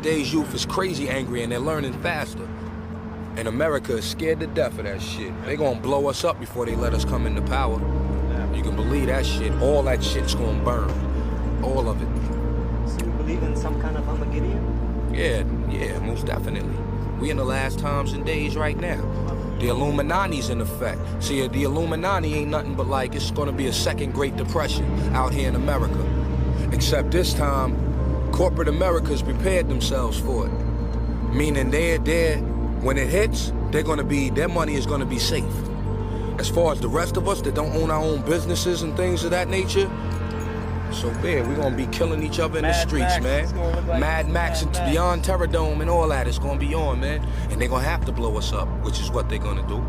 Today's youth is crazy angry and they're learning faster. And America is scared to death of that shit. They gonna blow us up before they let us come into power. You can believe that shit. All that shit's gonna burn. All of it. So you believe in some kind of Armageddon? Yeah, most definitely. We in the last times and days right now. The Illuminati's in effect. See, the Illuminati ain't nothing but like it's gonna be a second Great Depression out here in America. Except this time, corporate America's prepared themselves for it. Meaning when it hits, their money is gonna be safe. As far as the rest of us that don't own our own businesses and things of that nature, so bad, we're gonna be killing each other in the streets, man. Mad Max and Beyond Terrordome and all that is gonna be on, man. And they're gonna have to blow us up, which is what they're gonna do.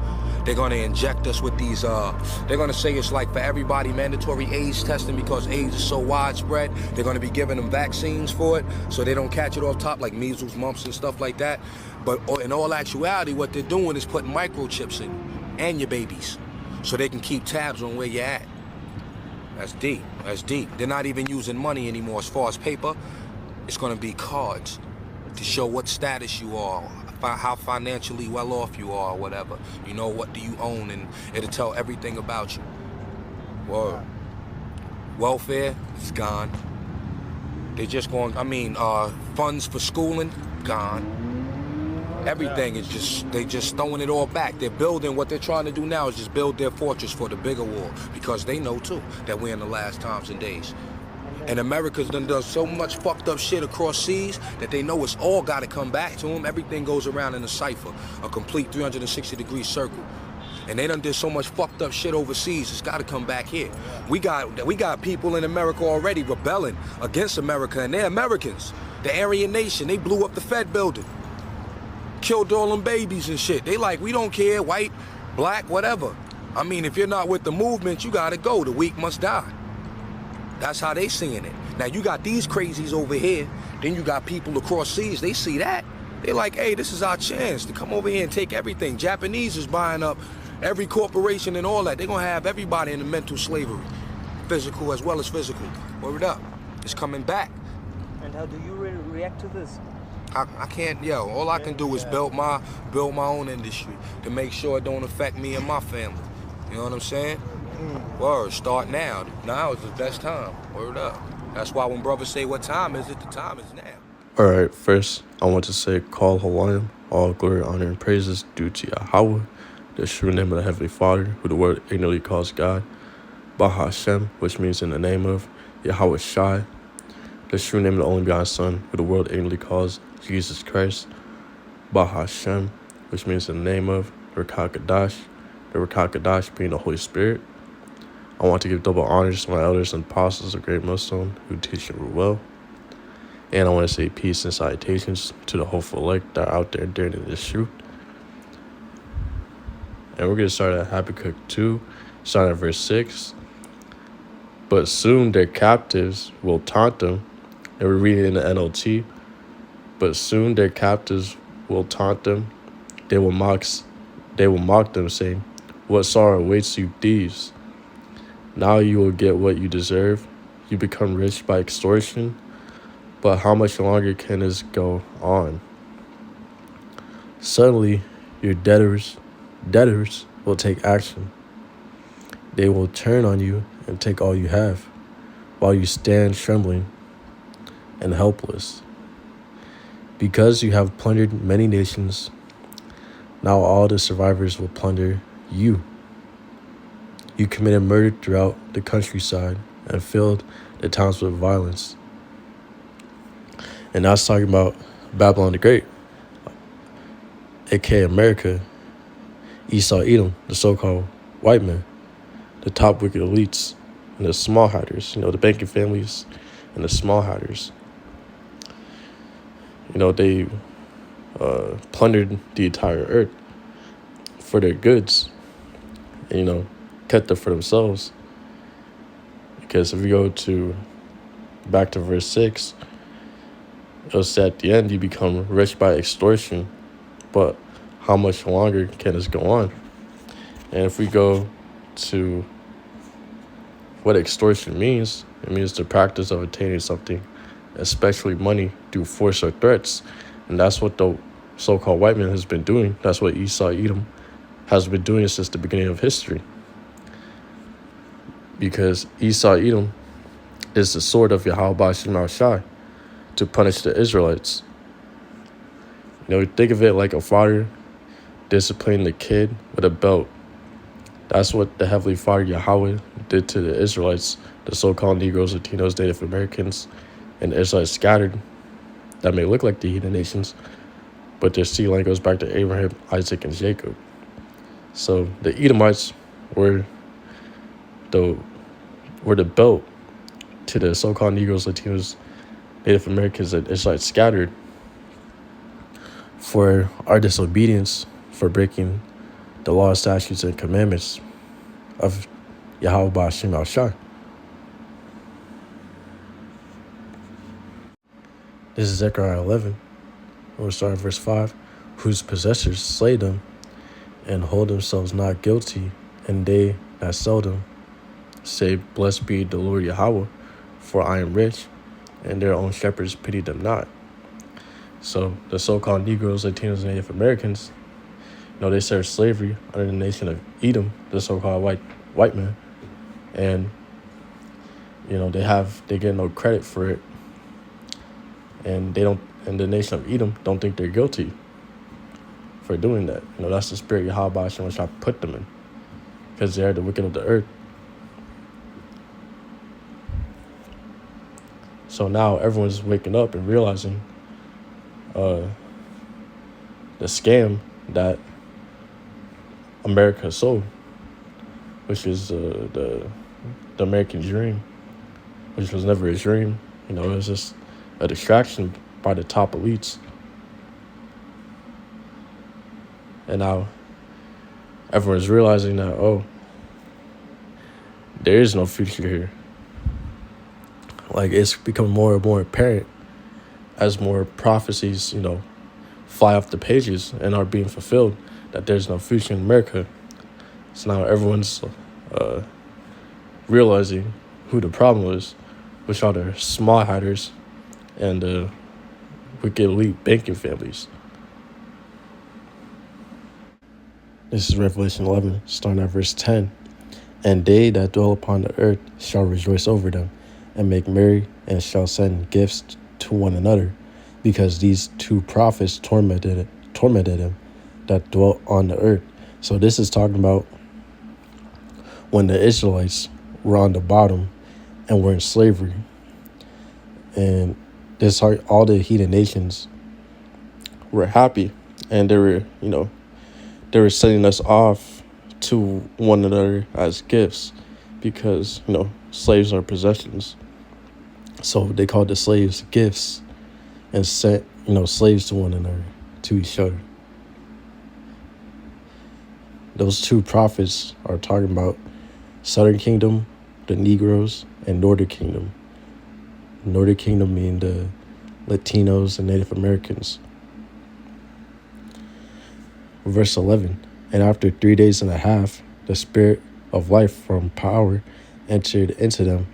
They're gonna inject us with these, they're gonna say it's like for everybody mandatory AIDS testing because AIDS is so widespread. They're gonna be giving them vaccines for it so they don't catch it off top like measles, mumps, and stuff like that. But in all actuality, what they're doing is putting microchips in and your babies so they can keep tabs on where you're at. That's deep. That's deep. They're not even using money anymore as far as paper. It's gonna be cards to show what status you are, how financially well off you are, or whatever. You know, what do you own, and it'll tell everything about you. Word. Welfare is gone. They just going, funds for schooling, gone. Everything is they just throwing it all back. They're building, what they're trying to do now is just build their fortress for the bigger war because they know too that we're in the last times and days. And America's done so much fucked up shit across seas that they know it's all got to come back to them. Everything goes around in a cipher, a complete 360-degree circle. And they done did so much fucked up shit overseas, it's got to come back here. We got people in America already rebelling against America, and they're Americans. The Aryan Nation, they blew up the Fed building. Killed all them babies and shit. They like, we don't care, white, black, whatever. I mean, if you're not with the movement, you gotta go. The weak must die. That's how they seeing it. Now you got these crazies over here, then you got people across seas, they see that. They're like, hey, this is our chance to come over here and take everything. Japanese is buying up every corporation and all that. They're gonna have everybody in the mental slavery. Physical as well as physical. Word up. It's coming back. And how do you react to this? I can't, all I can do is build my own industry to make sure it don't affect me and my family. You know what I'm saying? Word, start now. Now is the best time. Word up. That's why when brothers say, what time is it? The time is now. Alright, first, I want to say, Call Hawaiian, all glory, honor, and praises due to Yahweh, the true name of the Heavenly Father, who the world ignorantly calls God, Baha Hashem, which means in the name of Yahweh Shai, the true name of the only begotten Son, who the world ignorantly calls Jesus Christ, Baha Hashem, which means in the name of Rakah Kadash, the Rakah Kadash being the Holy Spirit. I want to give double honors to my elders and apostles of Great Millstone who teach and rule well. And I want to say peace and salutations to the hopeful elect that are out there during this truth. And we're going to start at Habakkuk 2, starting at verse 6. But soon their captives will taunt them. And we're reading in the NLT. But soon their captives will taunt them. They will mock them, saying, what sorrow awaits you, thieves? Now you will get what you deserve. You become rich by extortion. But how much longer can this go on? Suddenly, your debtors will take action. They will turn on you and take all you have, while you stand trembling and helpless. Because you have plundered many nations, now all the survivors will plunder you. You committed murder throughout the countryside and filled the towns with violence. And that's talking about Babylon the Great, aka America, Esau, Edom, the so-called white men, the top wicked elites, and the small hatters, the banking families and the small hatters. They plundered the entire earth for their goods, and, kept it for themselves. Because if we go back to verse 6, it'll say at the end, you become rich by extortion, but how much longer can this go on? And if we go to what extortion means, it means the practice of obtaining something especially money, through force or threats. And that's what the so-called white man has been doing. That's what Esau Edom has been doing since the beginning of history. Because Esau Edom is the sword of Yahweh Shema Shai to punish the Israelites. Think of it like a father disciplining the kid with a belt. That's what the Heavenly Father Yahweh did to the Israelites, the so-called Negroes, Latinos, Native Americans, and the Israelites scattered that may look like the heathen nations, but their seed line goes back to Abraham, Isaac, and Jacob. So the Edomites were the belt to the so-called Negroes, Latinos, Native Americans, and Israelites scattered for our disobedience, for breaking the law, statutes, and commandments of Yahweh Ba'ashem Al-Shai. This is Zechariah 11. We'll start at verse 5. Whose possessors slay them and hold themselves not guilty, and they that sell them say, Blessed be the Lord Yahweh, for I am rich, and their own shepherds pity them not. So the so-called Negroes, Latinos, and Native Americans, they serve slavery under the nation of Edom, the so-called white man, and they get no credit for it, and the nation of Edom don't think they're guilty for doing that. That's the spirit Yahweh Hashem which I put them in, because they are the wicked of the earth. So now everyone's waking up and realizing the scam that America sold, which is the American dream, which was never a dream. It was just a distraction by the top elites. And now everyone's realizing that, there is no future here. Like, it's become more and more apparent as more prophecies, fly off the pages and are being fulfilled, that there's no future in America. So now everyone's realizing who the problem is, which are the small hatters and the wicked elite banking families. This is Revelation 11, starting at verse 10. And they that dwell upon the earth shall rejoice over them, and make merry, and shall send gifts to one another, because these two prophets tormented them that dwelt on the earth. So this is talking about when the Israelites were on the bottom and were in slavery. And all the heathen nations were happy, and they were sending us off to one another as gifts, because slaves are possessions. So they called the slaves gifts and sent slaves to one another, to each other. Those two prophets are talking about Southern Kingdom, the Negroes, and Northern Kingdom. Northern Kingdom meaning the Latinos and Native Americans. Verse 11, and after 3 days and a half, the spirit of life from power entered into them,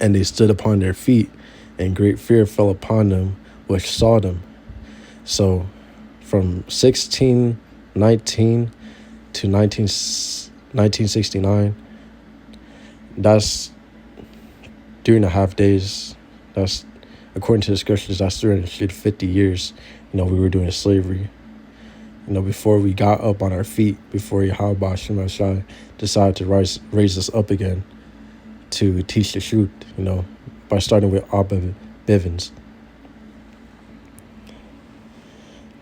and they stood upon their feet, and great fear fell upon them which saw them. So from 1619 to 1969, that's 3.5 days. That's, according to the scriptures, that's 350 years, we were doing slavery. Before we got up on our feet, before Yahweh Shema Shai decided to raise us up again to teach the truth, by starting with Abba Bivens.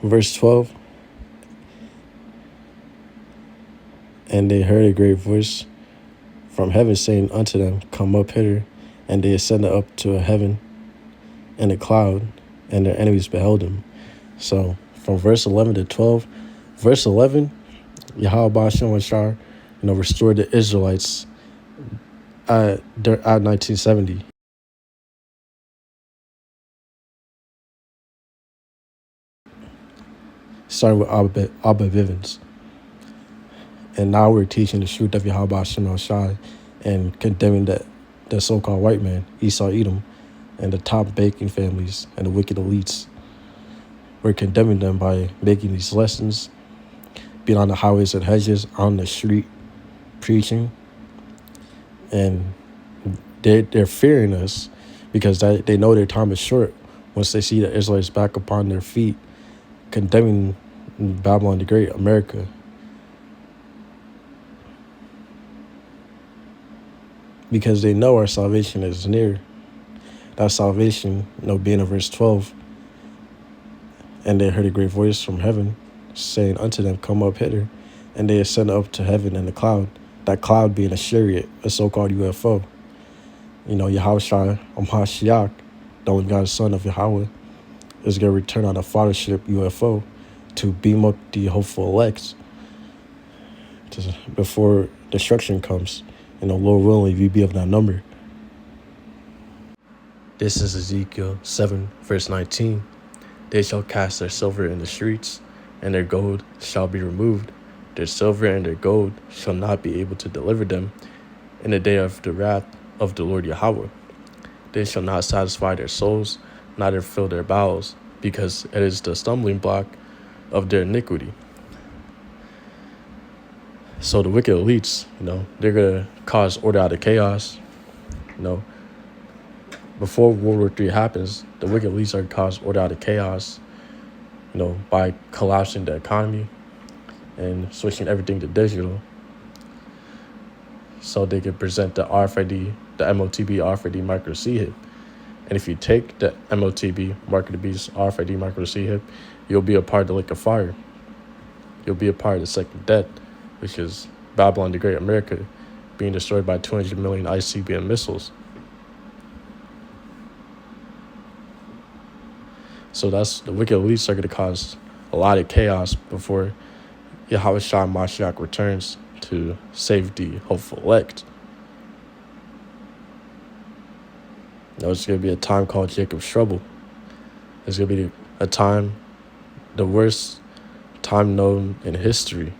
Verse 12, and they heard a great voice from heaven saying unto them, Come up hither. And they ascended up to a heaven in a cloud, and their enemies beheld them. So from verse 11 to 12, verse 11, Yahweh Ba'ashem Shai, restored the Israelites at 1970. Starting with Abba Bivens. And now we're teaching the truth of Yahweh Ba'ashem Shai and condemning the so-called white man, Esau Edom, and the top banking families and the wicked elites. We're condemning them by making these lessons, being on the highways and hedges, on the street, preaching. And they're fearing us because they know their time is short once they see the Israelites back upon their feet, condemning Babylon the Great, America. Because they know our salvation is near. That salvation, being in verse 12, and they heard a great voice from heaven saying unto them, come up hither. And they ascended up to heaven in a cloud, that cloud being a chariot, a so-called UFO. Yahushua Mashiach, the only God's son of Yahweh, is going to return on a fathership UFO to beam up the hopeful elect before destruction comes. Lord willing, if you be of that number. This is Ezekiel 7, verse 19. They shall cast their silver in the streets, and their gold shall be removed. Their silver and their gold shall not be able to deliver them in the day of the wrath of the Lord Yahweh. They shall not satisfy their souls, neither fill their bowels, because it is the stumbling block of their iniquity. So the wicked elites, they're going to cause order out of chaos. Before World War III happens, the wicked elites are going to cause order out of chaos, by collapsing the economy and switching everything to digital. So they can present the RFID, the MOTB RFID micro C-hip. And if you take the MOTB mark of the beast RFID micro C-hip, you'll be a part of the lake of fire. You'll be a part of the second death, which is Babylon the Great, America, being destroyed by 200 million ICBM missiles. So that's the wicked elites are going to cause a lot of chaos before Yahushua Mashiach returns to save the hopeful elect. It's going to be a time called Jacob's trouble. It's going to be a time, the worst time known in history.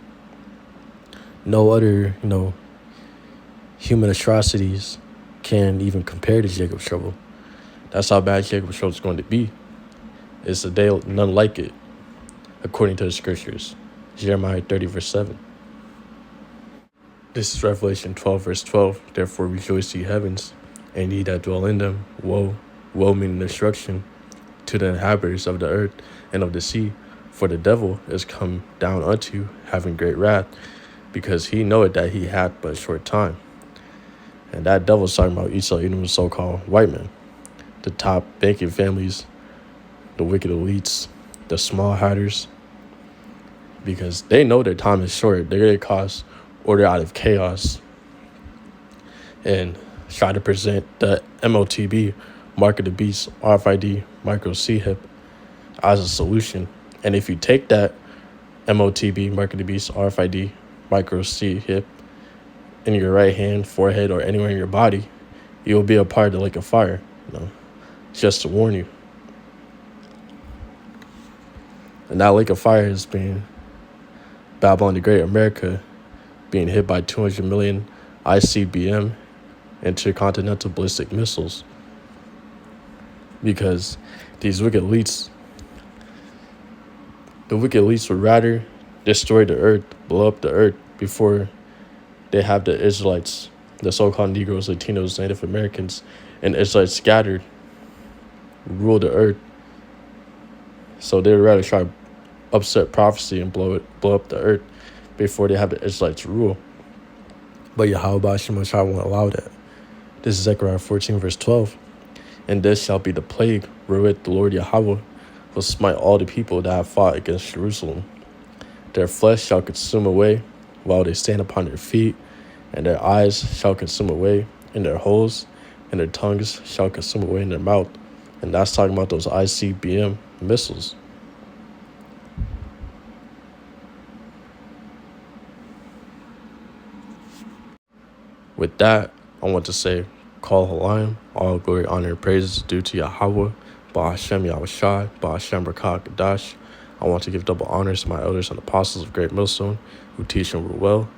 No other, human atrocities can even compare to Jacob's trouble. That's how bad Jacob's trouble is going to be. It's a day none like it, according to the scriptures. Jeremiah 30, verse 7. This is Revelation 12, verse 12. Therefore rejoice, ye heavens, and ye that dwell in them. Woe, woe meaning destruction, to the inhabitants of the earth and of the sea. For the devil is come down unto you, having great wrath, because he knoweth that he hath but a short time. And that devil is talking about Esau, the so-called white men, the top banking families, the wicked elites, the small hatters, because they know their time is short. They're going to cause order out of chaos and try to present the MOTB, mark of the beast, RFID, micro C-hip, as a solution. And if you take that MOTB, mark of the beast, RFID, micro C-hip in your right hand, forehead, or anywhere in your body, you'll be a part of the lake of fire. Just to warn you. And that lake of fire has been Babylon the Great, America, being hit by 200 million ICBM, intercontinental ballistic missiles. Because these wicked elites, would rather destroy the earth, blow up the earth, before they have the Israelites, the so-called Negroes, Latinos, Native Americans, and Israelites scattered, rule the earth. So they'd rather try to upset prophecy and blow up the earth before they have the Israelites rule. But Yahweh Shemashah won't allow that. This is Zechariah 14, verse 12. And this shall be the plague wherewith the Lord Yahweh will smite all the people that have fought against Jerusalem. Their flesh shall consume away while they stand upon their feet, and their eyes shall consume away in their holes, and their tongues shall consume away in their mouth. And that's talking about those ICBM missiles. With that, I want to say, Call Halayim, all glory, honor, and praises due to Yahweh, Ba'ashem Yahushai, Ba'ashem Rakah Kadash. I want to give double honors to my elders and apostles of Great Millstone who teach and rule well.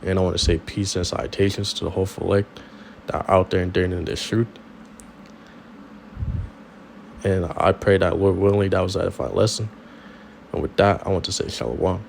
And I want to say peace and salutations to the hopeful elect that are out there and daring in this truth. And I pray that, Lord willingly, that was an edifying lesson. And with that, I want to say shalom.